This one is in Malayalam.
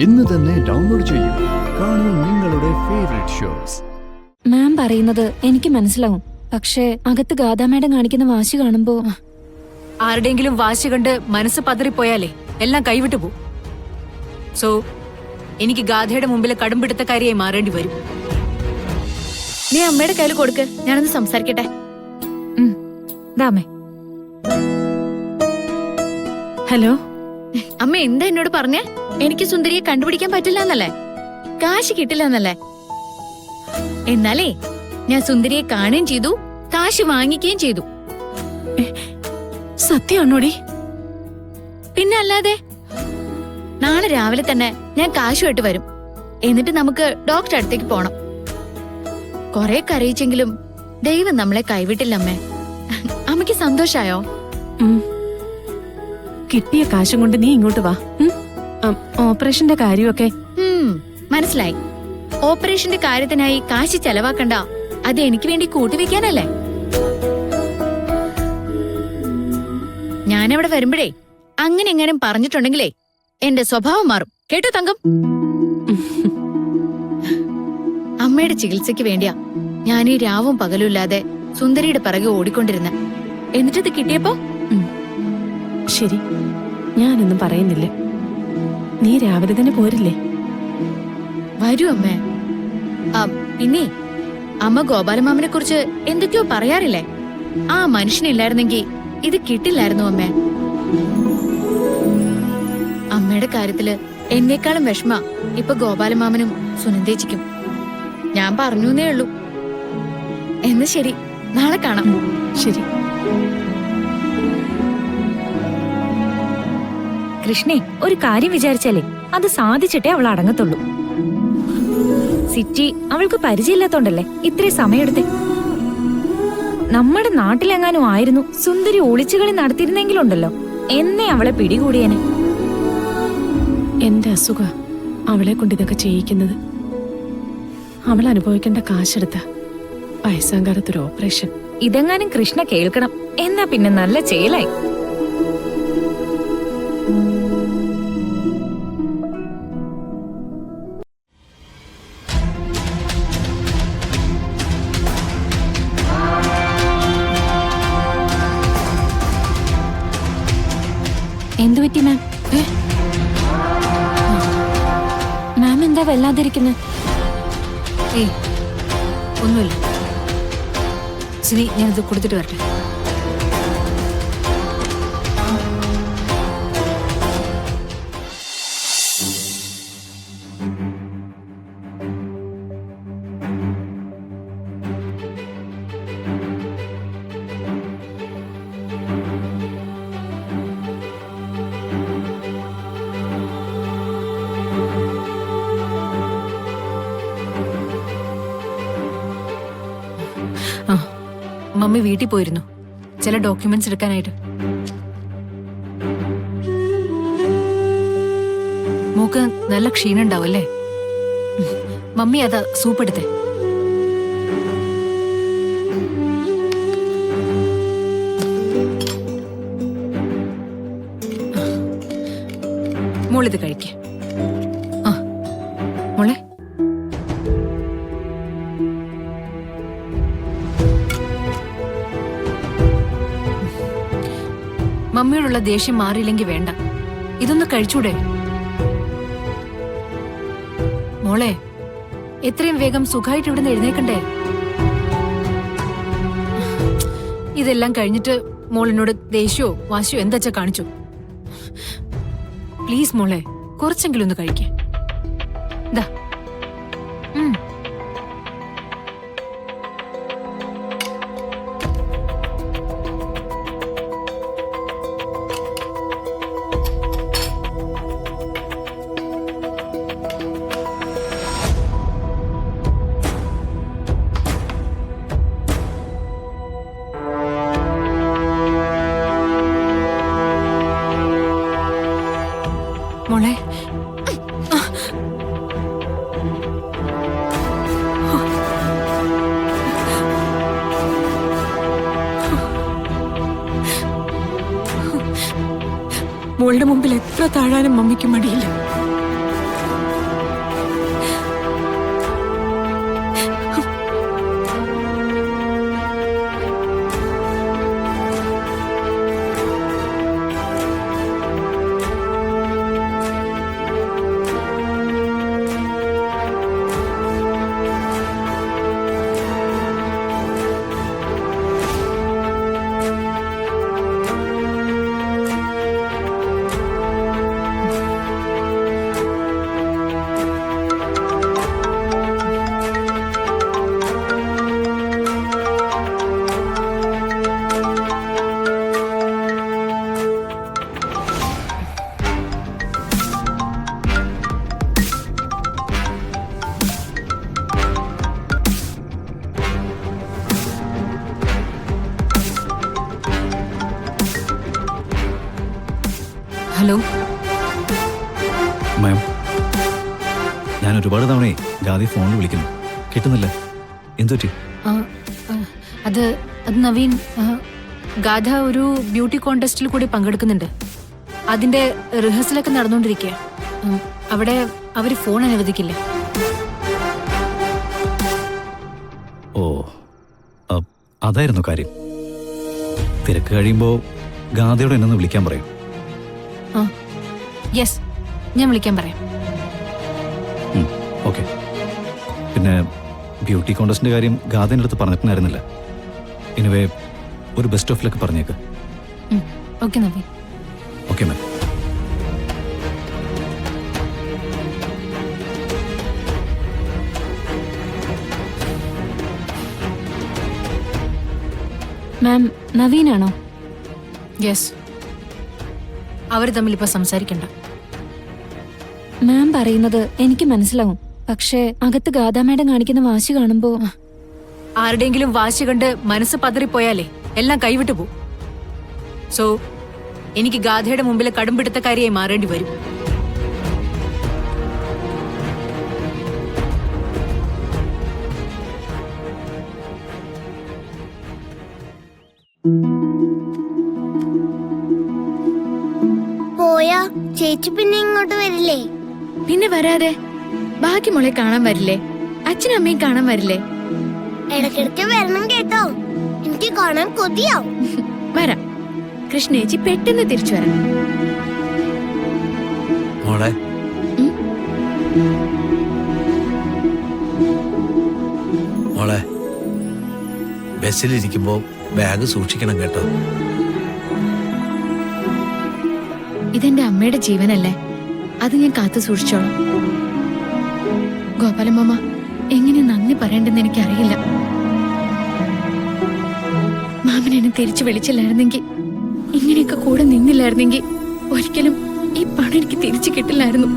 ഇന്ന് തന്നെ ഡൗൺലോഡ് ചെയ്യൂ. കാണൂ നിങ്ങളുടെ ഫേവറേറ്റ് ഷോസ്. മാം പറയുന്നത് എനിക്ക് മനസ്സിലാവും. പക്ഷേ അകത്ത് ഗാഥാ മാഡം കാണിക്കുന്ന വാശി കാണുമ്പോ ആരുടെയെങ്കിലും വാശി കണ്ട് മനസ്സ് പതറിപ്പോയാലേ എല്ലാം കൈവിട്ടു പോകും. സോ എനിക്ക് ഗാഥയുടെ മുമ്പിൽ കടുംപിടുത്തക്കാരിയായി മാറേണ്ടി വരും. നീ അമ്മയുടെ കയ്യിൽ കൊടുക്ക്, ഞാനൊന്ന് സംസാരിക്കട്ടെ. ഹലോ അമ്മ എന്താ എന്നോട് പറഞ്ഞേ? എനിക്ക് സുന്ദരിയെ കണ്ടുപിടിക്കാൻ പറ്റില്ല എന്നല്ലേ? കാശ് കിട്ടില്ല എന്നല്ലേ? എന്നാലേ ഞാൻ സുന്ദരിയെ കാണുകയും ചെയ്തു, കാശ് വാങ്ങിക്കുകയും ചെയ്തു. സത്യമാണോടി? പിന്നെ അല്ലാതെ. നാളെ രാവിലെ തന്നെ ഞാൻ കാശുമായിട്ട് വരും. എന്നിട്ട് നമുക്ക് ഡോക്ടറെ അടുത്തേക്ക് പോണം. കൊറേ കരയിച്ചെങ്കിലും ദൈവം നമ്മളെ കൈവിട്ടില്ല അമ്മേ. അമ്മയ്ക്ക് സന്തോഷായോ? കിട്ടിയ കാശും കൊണ്ട് നീ ഇങ്ങോട്ട് വാ. ഓപ്പറേഷന്റെ കാര്യമൊക്കെ മനസ്സിലായി. ഓപ്പറേഷന്റെ കാര്യത്തിനായി കാശ് ചെലവാക്കണ്ട, അത് എനിക്ക് വേണ്ടി കൂട്ടിവെക്കാനല്ലേ? ഞാനവിടെ വരുമ്പോഴേ അങ്ങനെ എങ്ങനെയും പറഞ്ഞിട്ടുണ്ടെങ്കിലേ എന്റെ സ്വഭാവം മാറും. കേട്ടോ തങ്കം? അമ്മയുടെ ചികിത്സയ്ക്ക് വേണ്ടിയാ ഞാൻ ഈ രാവും പകലും ഇല്ലാതെ സുന്ദരിയുടെ പിറകെ ഓടിക്കൊണ്ടിരുന്ന. എന്നിട്ടത് കിട്ടിയപ്പോ ശരി, ഞാനൊന്നും പറയുന്നില്ല. നീ രാവിലെ തന്നെ പോരില്ലേ? വരൂ അമ്മേ. പിന്നെ അമ്മ ഗോപാലമാമനെ കുറിച്ച് എന്തൊക്കെയോ പറയാറില്ലേ? ആ മനുഷ്യനില്ലായിരുന്നെങ്കി ഇത് കിട്ടില്ലായിരുന്നു അമ്മേ. അമ്മയുടെ കാര്യത്തില് എന്നേക്കാളും വിഷമ ഇപ്പൊ ഗോപാലമാമനും സുനന്ദേച്ചിക്കും. ഞാൻ പറഞ്ഞേ ഉള്ളൂ. എന്ന് ശരി, നാളെ കാണാം. ശരി. കൃഷ്ണേ, ഒരു കാര്യം വിചാരിച്ചാലേ അത് സാധിച്ചിട്ടേ അവൾ അടങ്ങത്തുള്ളൂ. സിറ്റി അവൾക്ക് പരിചയമില്ലാത്തോണ്ടല്ലേ ഇത്രയും സമയമെടുത്തേ. നമ്മുടെ നാട്ടിലെങ്ങാനും ആയിരുന്നു സുന്ദരി ഒളിച്ചുകളി നടത്തിയിരുന്നെങ്കിലുണ്ടല്ലോ എന്നെ അവളെ പിടികൂടിയനെ. എന്റെ അസുഖ അവളെ കൊണ്ട് ഇതൊക്കെ ചെയ്യിക്കുന്നത്. അവൾ അനുഭവിക്കേണ്ട കാശെടുത്ത വയസ്സാങ്കാലത്തൊരു ഓപ്പറേഷൻ. ഇതെങ്ങാനും കൃഷ്ണ കേൾക്കണം, എന്നാ പിന്നെ നല്ല ചേലായി. എന്തു പറ്റി മാം? മാം എന്താ വല്ലാതിരിക്കുന്നത്? ഏയ് ഒന്നുമില്ല. ശരി, ഞാനിത് കൊടുത്തിട്ട് വരട്ടെ. മമ്മി വീട്ടിൽ പോയിരുന്നു ചില ഡോക്യുമെന്റ്സ് എടുക്കാനായിട്ട്. മോക്ക് നല്ല ക്ഷീണം ഉണ്ടാവും അല്ലേ? മമ്മി അതാ സൂപ്പ് എടുത്തേ. മോളിത് കഴിക്കേ. ആ മോളെ, മമ്മിയോടുള്ള ദേഷ്യം മാറിയില്ലെങ്കിൽ വേണ്ട, ഇതൊന്ന് കഴിച്ചൂടെ? മോളെ, എത്രയും വേഗം സുഖമായിട്ട് ഇവിടുന്ന് എഴുന്നേക്കണ്ടേ? ഇതെല്ലാം കഴിഞ്ഞിട്ട് മോളിനോട് ദേഷ്യമോ വാശിയോ എന്താച്ചാ കാണിച്ചു. പ്ലീസ് മോളെ, കുറച്ചെങ്കിലും ഒന്ന് കഴിക്കേ. ദാ മോളെ, മോളുടെ മുമ്പിൽ എത്ര താഴാനും മമ്മിക്ക് മടിയില്ല. ഹലോ. മാം, ഞാൻ ഒരുപാട് തവണയെ ഗാദി ഫോണിൽ വിളിക്കുന്നു, കിട്ടുന്നില്ല. എന്തുപറ്റി? ആ, ആ, അത് നവീൻ, ഗാഥ ഒരു ബ്യൂട്ടി കോntestൽ കൂടി പങ്കെടുക്കുന്നുണ്ട്. അതിന്റെ റിഹേഴ്സലൊക്കെ നടന്നുകൊണ്ടിരിക്കുക. അവിടെ അവര് ഫോൺ അനുവദിക്കില്ല. ഓ, അതായിരുന്നു കാര്യം. തിരക്ക് കഴിയുമ്പോൾ ഗാദയോട് എന്നൊന്ന് വിളിക്കാൻ പറയും. ആ യെസ്, ഞാൻ വിളിക്കാൻ പറയാം. ഓക്കെ. പിന്നെ ബ്യൂട്ടി കോൺടെസ്റ്റിന്റെ കാര്യം ഗാദേൻ്റെ അടുത്ത് പറഞ്ഞിട്ടുണ്ടായിരുന്നില്ല. എനിവേ, ഒരു ബെസ്റ്റ് ഓഫ് ലക്ക് പറഞ്ഞേക്ക്. Okay Naveen. Okay ma'am. Ma'am, നവീനാണോ? യെസ്. അവർ തമ്മിൽ ഇപ്പൊ സംസാരിക്കണ്ട. മാം പറയുന്നത് എനിക്ക് മനസ്സിലാവും. പക്ഷേ അകത്ത് ഗാഥാ മാഡം കാണിക്കുന്ന വാശി കാണുമ്പോ ആരുടെയെങ്കിലും വാശി കണ്ട് മനസ്സ് പതറിപ്പോയാലേ എല്ലാം കൈവിട്ടു പോകും. സോ എനിക്ക് ഗാഥയുടെ മുമ്പിൽ കടുംപിടുത്തക്കാരിയായി മാറേണ്ടി വരും. പോയാ ചേച്ചി പിന്നെ ഇങ്ങോട്ട് വരില്ലേ? പിന്നെ വരാതെ. ബാക്കി മോളെ കാണാൻ വരില്ലേ? അച്ഛനും അമ്മയും കാണാൻ വരില്ലേ? ഇടയ്ക്കിടയ്ക്ക് വരണം കേട്ടോ, എനിക്ക് കാണാൻ കൊതിയാവും. വരാം. കൃഷ്ണേച്ചി പെട്ടെന്ന് തിരിച്ചു വരാം. മോളെ, മോളെ, ബസ്സിലിരിക്കുമ്പോ ബാഗ് സൂക്ഷിക്കണം കേട്ടോ. ഇതെന്റെ അമ്മയുടെ ജീവനല്ലേ, അത് ഞാൻ കാത്തു സൂക്ഷിച്ചോളാം. ഗോപാലമ്മ, എങ്ങനെ നന്ദി പറയണ്ടെന്ന് എനിക്കറിയില്ല. മാമൻ എന്നെ തിരിച്ചു വിളിച്ചില്ലായിരുന്നെങ്കിൽ, ഇങ്ങനെയൊക്കെ കൂടെ നിന്നില്ലായിരുന്നെങ്കിൽ ഒരിക്കലും ഈ പണം എനിക്ക് തിരിച്ചു കിട്ടില്ലായിരുന്നു.